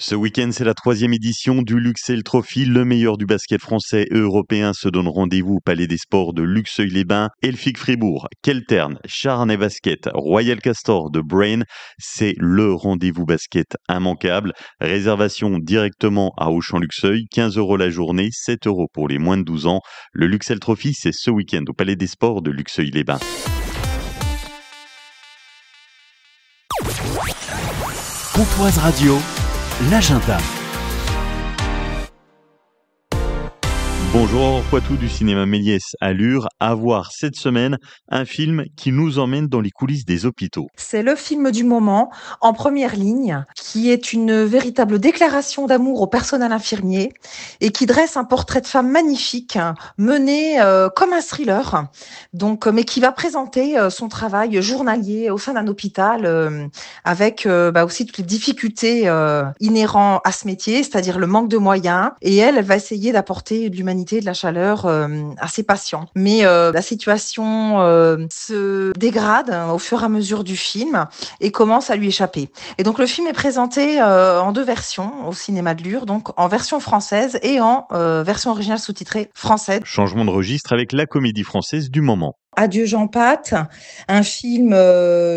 Ce week-end, c'est la 3e édition du Luxeuil Trophy. Le meilleur du basket français et européen se donne rendez-vous au Palais des Sports de Luxeuil-les-Bains, Elfic Fribourg, Keltern, Charnay Basket, Royal Castor de Brain. C'est le rendez-vous basket immanquable. Réservation directement à Auchan-Luxeuil, 15 € la journée, 7 € pour les moins de 12 ans. Le Luxeuil Trophy, c'est ce week-end au Palais des Sports de Luxeuil-les-Bains. Pontoise Radio, l'agenda. Bonjour Poitou du cinéma Méliès à Lure. À voir cette semaine un film qui nous emmène dans les coulisses des hôpitaux. C'est le film du moment, en première ligne, qui est une véritable déclaration d'amour au personnel infirmier et qui dresse un portrait de femme magnifique, mené comme un thriller, mais qui va présenter son travail journalier au sein d'un hôpital avec aussi toutes les difficultés inhérentes à ce métier, c'est-à-dire le manque de moyens. Et elle va essayer d'apporter de l'humanité, de la chaleur à ses patients. Mais la situation se dégrade au fur et à mesure du film et commence à lui échapper. Et donc le film est présenté en deux versions au cinéma de Lure, donc en version française et en version originale sous-titrée française. Changement de registre avec la comédie française du moment. Adieu Jean-Pat, un film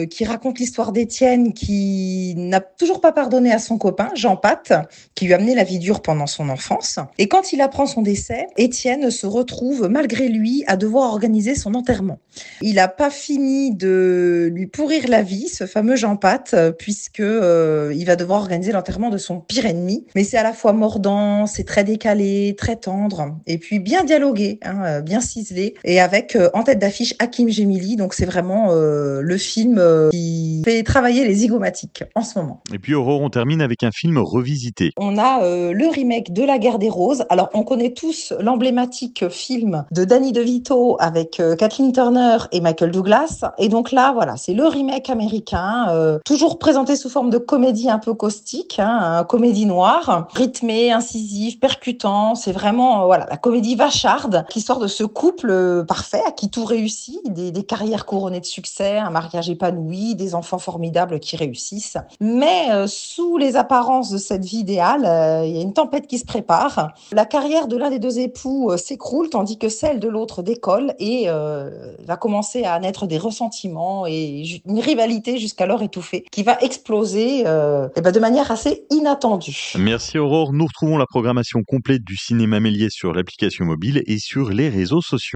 qui raconte l'histoire d'Étienne qui n'a toujours pas pardonné à son copain, Jean-Pat, qui lui a amené la vie dure pendant son enfance. Et quand il apprend son décès, Étienne se retrouve malgré lui à devoir organiser son enterrement. Il n'a pas fini de lui pourrir la vie, ce fameux Jean-Pat, puisque il va devoir organiser l'enterrement de son pire ennemi. Mais c'est à la fois mordant, c'est très décalé, très tendre, et puis bien dialogué, bien ciselé, et avec en tête d'affiche Hakim Gemili, donc c'est vraiment le film qui fait travailler les zygomatiques en ce moment. Et puis Aurore, on termine avec un film revisité. On a le remake de La Guerre des Roses. Alors on connaît tous l'emblématique film de Danny DeVito avec Kathleen Turner et Michael Douglas. Et donc là, voilà, c'est le remake américain, toujours présenté sous forme de comédie un peu caustique, comédie noire, rythmée, incisive, percutant. C'est vraiment la comédie vacharde qui sort de ce couple parfait à qui tout réussit. Des carrières couronnées de succès, un mariage épanoui, des enfants formidables qui réussissent. Mais sous les apparences de cette vie idéale, il y a une tempête qui se prépare. La carrière de l'un des deux époux s'écroule, tandis que celle de l'autre décolle et va commencer à naître des ressentiments et une rivalité jusqu'alors étouffée qui va exploser de manière assez inattendue. Merci Aurore. Nous retrouvons la programmation complète du cinéma Méliès sur l'application mobile et sur les réseaux sociaux.